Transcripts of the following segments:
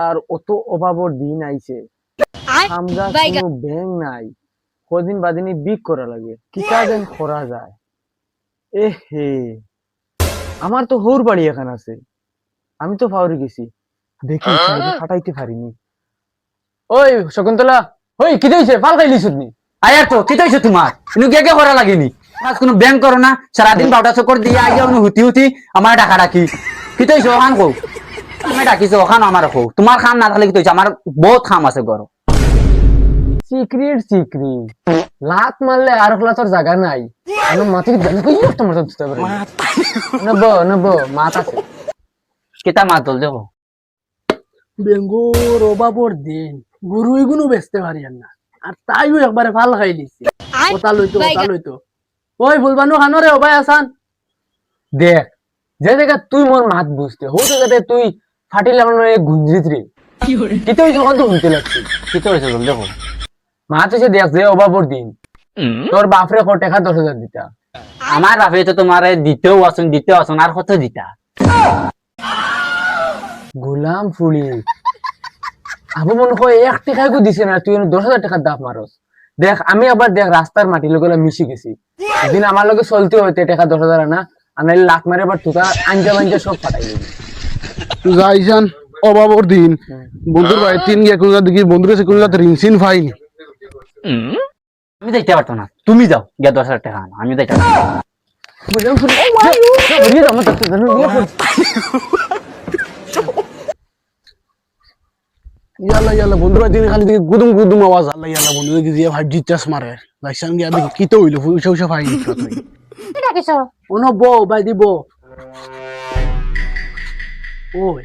আর অত অভাবর দিন আইছে, আমরা কোনো ব্যাংক নাই, কদিন বাদিনই বিক করা লাগে, কি কাজেন করা যায়। এ হে, আমার তো হোর বাড়ি এখানে আছে, আমি তো ফাউরি গেছি, দেখি ফাটাইতে পারিনি। ওই শকুন্তলা, ওই কি হইছে? ফাল খাইলি শুনি আয়ার তো কি হইছে তোমার? ইনু কে করা লাগেনি, আজ কোনো ব্যাংক করো না, সারাদিন বাউটা চক্কর দিয়ে আগে অনু হুতি হুতি আমার টাকা রাখি। কি হইছে ওখান কও? তুমি ডাকিছো ওখান আমার কও, তোমার খাম না থাকলে কি হইছে? আমার বহুত খাম আছে ঘর। সিক্রেট সিক্রেট লাত মারলে আর তোর জায়গা নাই, আমি মাটির দান কই তোমার তো দিতে পারে নব নব মাত আছে। কেতা মাতল দেখো বেঙ্গুর অভাবর দিন গরু এগুলো বেচতে পারি না, আর তাইও একবারে ভাল খাই দিছি। ওটা লইতো ওই ফুলবানু খানরে অবাই আসান। দেখ, যে জায়গা তুই মোর মাত বুঝতে হো জায়গাতে তুই ফাটিলে আমার গুঞ্জিত রে, কি তুই যখন তো শুনতে লাগছি। কি হইছে দেখো মাত এসে দেখ যে অভাবর দিন, তোর বাপরে কত টাকা 10,000 দিতা। আমার বাপে তো তোমার দিতেও আসুন আর কত দিতা। গোলাম ফুলি আবু মনে হয় 1 টাকায় কো দিছে না, তুই 10,000 টাকার দাপ মারস। দেখ আমি আবার দেখ রাস্তার মাটি লগলা মিশি গেছি, একদিন আমার লগে চলতে হইতে টাকা 10,000 আনা, আমি লাখ মারে আবার তুই আঞ্জা মাঞ্জা সব ফাটাই দিবি। যাইছান অভাবর দিন বন্ধুর বাড়ি তিন গিয়ে কোন দেখি বন্ধুর কাছে কোন রিনসিন ফাইন। আমি যাইতে পারতো না, তুমি যাও গিয়া 10,000 টাকা আনো, আমি যাইতে পারতো না। গোলাম ফুলি আমার তো জানো ইয়াল্লা ইয়াল্লা বন্ধুর বাড়ি খালি দেখি গুদুম গুদুম আওয়াজ। আল্লাহ ইয়াল্লা বন্ধু দেখি যে 5G চাষ মারে। যাইছান গিয়া দেখি কি তো হইলো, পয়সা পয়সা ফাইন তুই কি ডাকিছ? ওনো বউ বাই দিব। ওই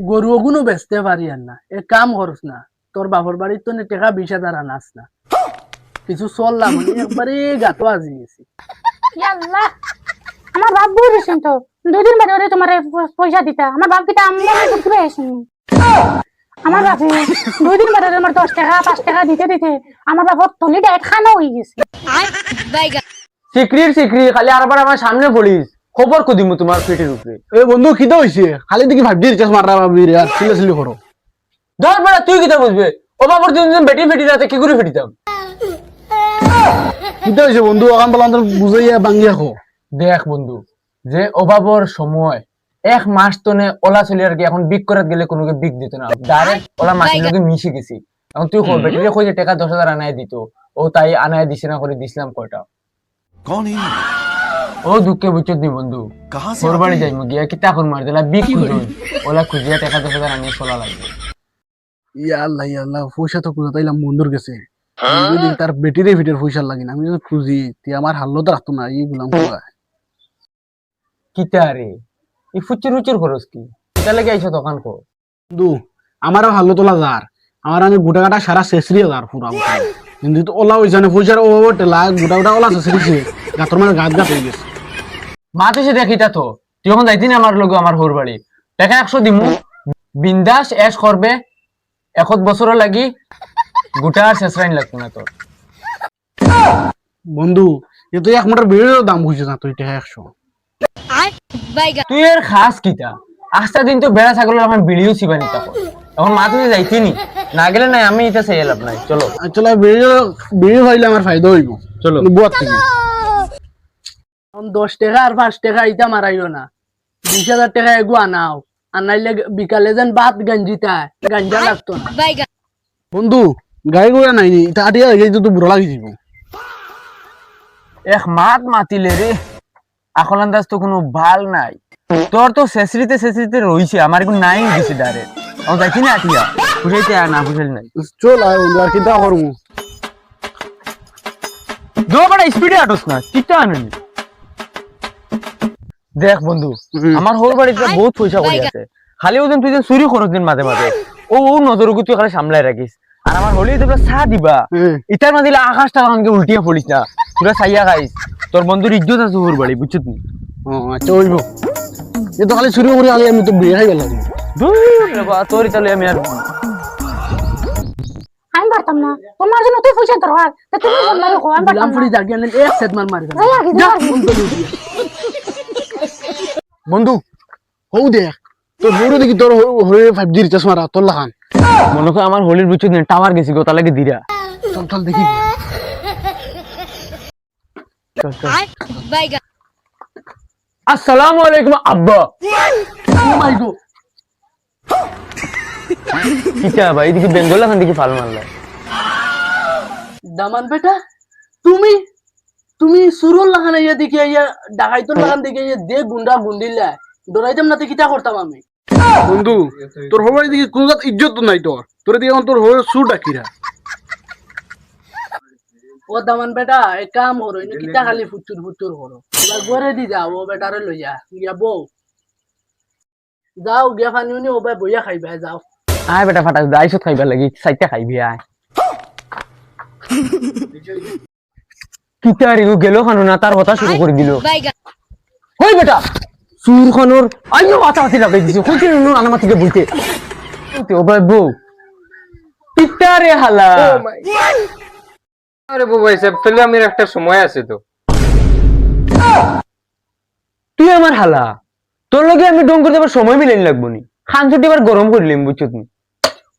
গরু ওগুলো বেচতে পারি না, এক কাম করস না, তোর বাপর বাড়ির তো টাকা 20,000 আনাস না, কিছু চললাম একবারে গাতো আজি গেছি। ইয়াল্লাহ, আমার বাপ বুঝেছেন তো 2 দিন বাদে ওরে তোমার পয়সা দিতা। আমার বাপ কিটা আমরা ঘুরে আসেন, আমার বাপে 2 দিন বাদে আমার 10 টাকা 5 টাকা দিতে দিতে আমার বাপ তলি ডাইট খানা হয়ে গেছে। সিক্রেট সিক্রেট খালি আরবার আমার সামনে পড়িস, খবর কো দিমু তোমার পেটের উপরে। এ বন্ধু কি তো হইছে? খালি দেখি 5G চাষ মাররা বাবি রে, আর সিলে করো। ধর বড় তুই কি তা বুঝবে? অভাবর দিন বেটি ফেটি রাতে কি করে ফেটিতাম। কি তো হইছে বন্ধু? ওখান বলা বুঝাইয়া বাঙ্গিয়া খো। দেখ বন্ধু, যে অভাবর সময় 1 মাস তো নে ওলা চলি আর কি, এখন বিক করাত গেলে কোনো বিক দিত না, ডাইরেক্ট ওলা মাটির লগে মিশে গেছি। এখন তুই কই বেটিরে কই যে টাকা 10,000 আনায় দিত, ও তাই আনায় দিছে না করে দিছিলাম কয়টা। कौन है? ও দুঃখে বুঝছত নি বন্ধু, कहाँ से? তোর বাড়ি যাইমু গিয়া কিতা এখন মার দিলা বিক খুঁজুন, ওলা খুঁজিয়া টাকা 10,000 আনিয়ে চলা লাগবে। ইয়াল্লা ইয়াল্লা পয়সা তো কোথা তাইলাম বন্ধুর কাছে, যদি তার বেটিরে ফিটের পয়সা লাগে না, আমি যদি খুঁজি তে আমার হাল্লো তো রাখতো না। এই গুলাম কিতা রে ই ফুচুর উচুর খরচ কি, কিতা লাগে আইছো দোকান কো। বন্ধু আমারও হাল্লো তোলা যার, আমার আমি গোটা কাটা সারা শেষরি যার পুরা কিন্তু তো ওলা হইছে না, পয়সার অভাব টেলা গোটা গোটা ওলা শেষরিছে, গাতর মানে গাত গাত হয়ে গেছে। মা তো সে দেখিতা তো, তুই এখন যাইতি না আমার লগে আমার হোর বাড়ি, টাকা 100 দিমু, বিন্দাস এশ করবে, 1 বছর লাগি গোটা আর শেষ রাইন লাগতো না তোর। বন্ধু এ তো 1 মোটার বেড়েও দাম হইছে না, তুই টাকা 100। তুই এর খাস কিতা, আস্তা দিন তো বেড়া ছাগল আমার বিড়িও ছিবানি তখন, এখন মা তুই যাইতি নি, না গেলে নাই আমি এটা সেই লাভ নাই। চলো চলো বেড়ে ভাইলে আমার ফায়দা হইব, চলো বুয়ার থেকে। 10 টাকা আর 5 টাকা ইটা মারাইও না, 20,000 টাকা এগু আনাও, আনাইলে বিকালে যেন ভাত গাঞ্জিতা গাঞ্জা লাগতো না। বন্ধু গাড়ি ঘোড়া নাই নি, এটা আটিয়া গেই তো বুড়া লাগি যাব। এক মাত মাতিলে রে, এখন আন্দাজ তো কোনো ভাল নাই, তোর তো শেষরিতে রইছে, আমার এখন নাই দিছে ডাইরেক্ট, আমি যাইছি না আটিয়া বুঝাইতে আর না বুঝাইলি নাই। চল আয় বন্ধু, আর কিতা করমু? দো বড় স্পিডে আটস না, কিটা আননি। দেখ বন্ধু, আমার হোর বাড়িতে বহুত পয়সা করি আছে, খালি ওজন তুই যেন চুরি করস দিন মাঝে মাঝে, ও নজরকে তুই খালি সামলাই রাখিস, আর আমার হলি তোরা চা দিবা ইটার মাঝে আকাশটা আমাকে উল্টিয়া পড়িস না, তোরা চাইয়া খাইস, তোর বন্ধুর ইজ্জত আছে হোর বাড়ি বুঝছত নি। আচ্ছা হইব, এ তো খালি চুরি করে খালি আমি তো বিয়ে খাই গেলাম। তোর তাহলে আমি আর আমি পারতাম না, তোমার জন্য তুই পয়সা দরকার, তা তুমি বললা আমি গুলাম পারতাম ফুড়ি না। জাগিয়ে আনলে এক সেট মার মারি যাই আগে, যাই আগে। বন্ধু হৌ দেখ তোর বড় দেখি তোর হয়ে 5G রিচার্জ মারা তোর লাখান মনে কর আমার হোলির বুঝছো টাওয়ার গেছি গো তার লাগে দিরা চল চল দেখি চল চল আসসালামু আলাইকুম আব্বা ও মাই গো কিটা ভাই এদিকে বেঙ্গল লাখান দিকে ফাল মারলা দামান বেটা তুমি তুমি সুরুল লাগান ইয়া দেখি ইয়া ডাকাইতর লাগান দেখি ইয়া দে গুন্ডা গুন্ডিলা ডরাইতাম না কিটা করতাম আমি বন্ধু তোর হবার দিকে কোন জাত ইজ্জত নাই তোর দিকে তোর হয়ে সুর ডাকিরা ও দামান বেটা এক কাম করো ইনি কিটা খালি ফুচুর ফুচুর করো এবার ঘরে দি যাও ও বেটারে লইয়া গিয়া বউ যাও গিয়া পানি উনি ও ভাই বইয়া খাইবা যাও আয় বেটা ফাটা আইসত খাইবার লাগি সাইটটা খাইবি আয় কিটা রে গেল খানো না তার কথা শুরু করে দিল কই বেটা সুর খানোর আইও আতাতি লাগাই দিছে কইতে নুন আনামা থেকে বইতে ও ভাই বউ কিটা রে হালা আরে বাবা এসব ফিল্মের একটা সময় আছে তো তুই আমার হালা তোর লগে আমি ডং করতে আবার সময় মিলেন লাগবো নি খান ছুটি আবার গরম করিলাম বুঝছো তুমি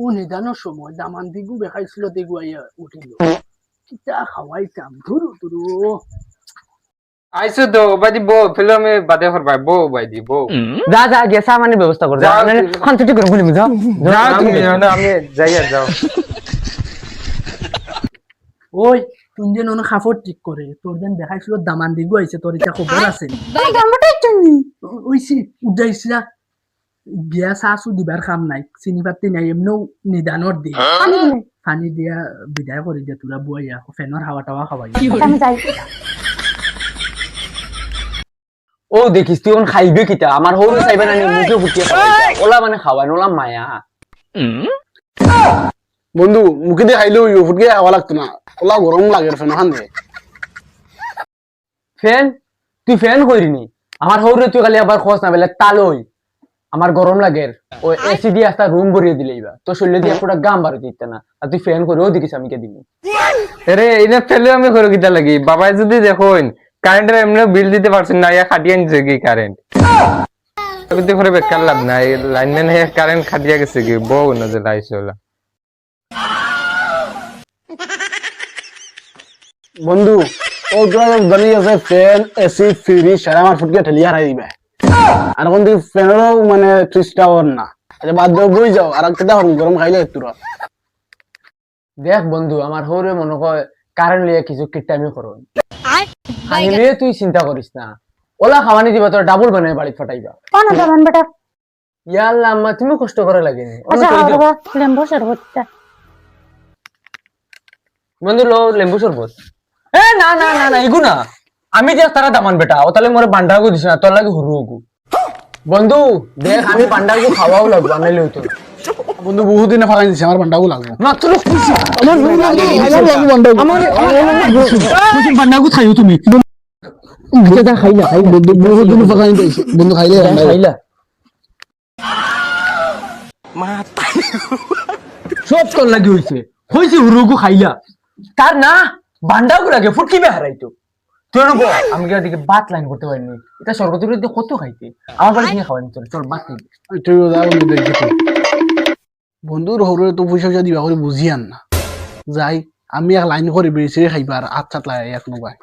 ও নিদানোর সময় দামান দিগু দেখাইছিল দিগু আইয়া উঠিল কিটা খাওয়াইতাম ধুরু ধুরু আইসো তো বাদি বউ ফিল্মে বাদে করবা বউ বাইদি বউ যা যা গিয়ে সামানের ব্যবস্থা কর যা যাও, খান ছুটি করে বলি যাও যাও তুমি না আমি যাইয়া যাও ওই তুই যেন অনেক খাফর ঠিক করে তোর যেন দেখাইছিল দামান দিগু আইছে তোর এটা খবর আছে ওইসি উদাইছিলা বিয়া শাশু দিবার কাম নাই চিনি পাতি নাই এমনিও নিদানর দি পানি দিয়া বিদায় করে দিয়া তোরা বইয়া ফেনর হাওয়া টাওয়া খাওয়াই আমি যাই ও দেখিস তুই এখন খাইবে কিটা আমার হৌরে চাইবে না মুখে ফুটিয়ে খাওয়াই ওলা মানে খাওয়াই ওলা মায়া বন্ধু মুখে দিয়ে খাইলেও ফুটকে খাওয়া লাগতো না ওলা গরম লাগে ফেন খান দে ফ্যান তুই ফ্যান করিনি আমার হৌরে তুই খালি আবার খোঁজ না বেলা তালই আমার গরম লাগে ওই এসি দিয়ে একটা রুম ভরিয়ে দিলেইবা তো শরীরে দিয়ে পুরো গাম বাড়ি দিতে না আর তুই ফ্যান করে ও দেখিস আমি কে দিব আরে এটা ফেলে আমি করে কিটা লাগি বাবাই যদি দেখুন কারেন্টের এমনি বিল দিতে পারছেন না ইয়া খাটিয়ে আনছে কি কারেন্ট কিন্তু করে বেকার লাভ নাই লাইনম্যান হয়ে কারেন্ট খাটিয়া গেছে কি বউ না যে লাইছে ওলা বন্ধু ও জানি আছে ফ্যান এসি ফ্রিজ সারা আমার ফুটকে ঠেলিয়ে হারাই দিবে আর কোন দিকে ফ্যানেরও মানে সুইচটা অন না আচ্ছা বাদ দাও বই যাও আর একটা গরম খাইলে একটু দেখ বন্ধু আমার হৌরে মনে হয় কারেন্ট লিয়ে কিছু কিটামি করো আমি লিয়ে তুই চিন্তা করিস না ওলা খাওয়ানি দিবা তোর ডাবল বানাই বাড়ি ফাটাইবা কোন দামান বেটা ইয়াল্লা আম্মা তুমি কষ্ট করে লাগেনি আচ্ছা বাবা লেম্বু শরবতটা বন্ধু লো লেম্বু শরবত এ না না না না ইগু না আমি যে তারা দামান বেটা ও তাহলে মোরে বান্ডাগু দিছ না তোর লাগে হুরুগু বন্ধু দেখ আমি বান্ডাগু খাওয়াও লাগবো আমি লইতো বন্ধু বহুত দিনে ফাঁকা দিচ্ছে আমার বান্ডাগু লাগবে মাত্র খুশি আমার বান্ডাগু খাইও তুমি খাইলা বন্ধু বহুত দিনে ফাঁকা দিচ্ছে বন্ধু খাইলে খাইলা সব তোর লাগি হইছে হইছে হুরুগু খাইলা তার না বান্ডাগু লাগে ফুটকিবে হারাইতো তুই না আমি কি দিকে বাত লাইন করতে পারিনি এটা সরকার দিয়ে কত খাইতে আমার বাড়ি নিয়ে খাওয়ানি চল চল বাত নেই বন্ধুর হরে তো পয়সা পয়সা দিবা করে বুঝি আন না যাই আমি এক লাইন করে বেরিয়ে খাইবার হাত চাত লাই এক নবাই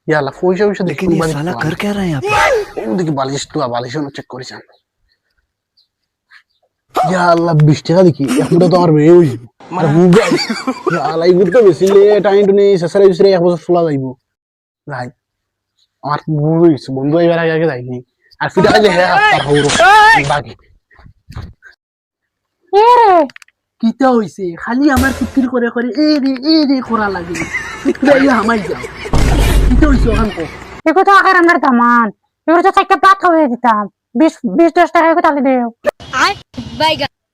ইয়ালা পয়সা পয়সা দেখি সালা কর কে রা यहाँ पे ও দেখি বালিশ তো বালিশ চেক করিস ইয়ালা 20 টাকা দেখি এখনটা তো আমার বেয়ে হইছে মানে বুগা ইয়ালা এই গুতো বেশি লে টাইম টু নেই সসারে বিসরে এক বছর ফুলা যাইবো ভাই আমার বুঝিস বন্ধু এবার আগে যাইনি আর ফিটা যে হ্যাঁ আর হৌর বাকি এ রে কিতা হইছে খালি আমার ফিকির করে করে এ রে করা লাগে ফিকির আইয়া হামাই যাও কিতা হইছে ওখান কো এগো তো আকার আমার দামান এগুলো তো চাইতে পাত হয়ে দিতাম 20-10 টাকা করে তাহলে দেও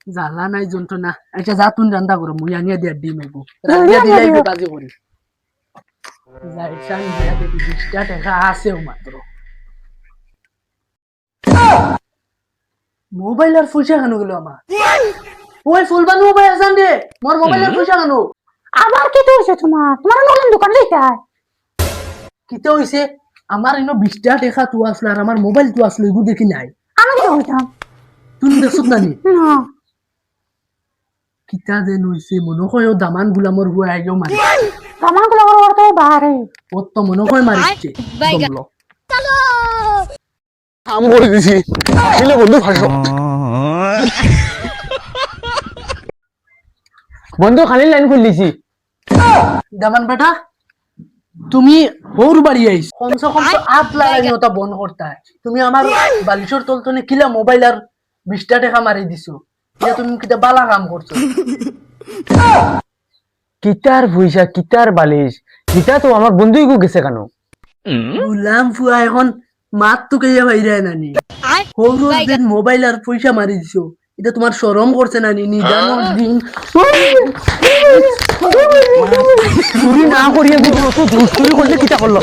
জ্বালা নাই যন্ত্রণা আচ্ছা যা তুই রান্না করো মুই আনিয়া দিয়া ডিম এগো রান্না দিলাই বাজি করি যাই সান দিয়া দেখি 20 টাকা আছে মাত্র মোবাইল আর পয়সা কেন গেল আমার ওই ফুলবানু ভাই আছেন রে মোর মোবাইলের পয়সা কেন আবার কি তো হয়েছে তোমার তোমার নতুন দোকান যাইতে হয় কিতে হইছে আমার ইনো 20 টাকা টাকা তো আসলো আর আমার মোবাইল তো আসলো এগু দেখি নাই আমি কি হইতাম তুমি দেখছত নানি না কিতা যেন হইছে মনে হয় ও দামান গুলামর হুয়া আইও মারি আমার গুলো ওর তো বাহারে ও তো মনে হয় মারিছে দমলো কাম করে দিছি আসলে বন্ধু ফাঁসো বন্ধু খালি লাইন খুললিছি দামান বেটা তুমি হোর বাড়ি আইস কমসে কম তো আট লাগাই ওটা বন্ধ করতে হয়। তুমি আমার বালিশর তলতনে কিলা মোবাইল আর 20 টাকা মারি দিছো যে তুমি কিটা বালা কাম করছো কিতার পয়সা কিতার বালিশ কিতা তো আমার বন্ধুই গেছে কেন গুলাম ফুয়া এখন মাত তো কে বাইরে নানি হোর দিন মোবাইল আর পয়সা মারি দিছো এটা তোমার শরম করছে নানি নিদানোর দিন চুরি না করিয়া যদি অত জোর চুরি করলে কিতা করলো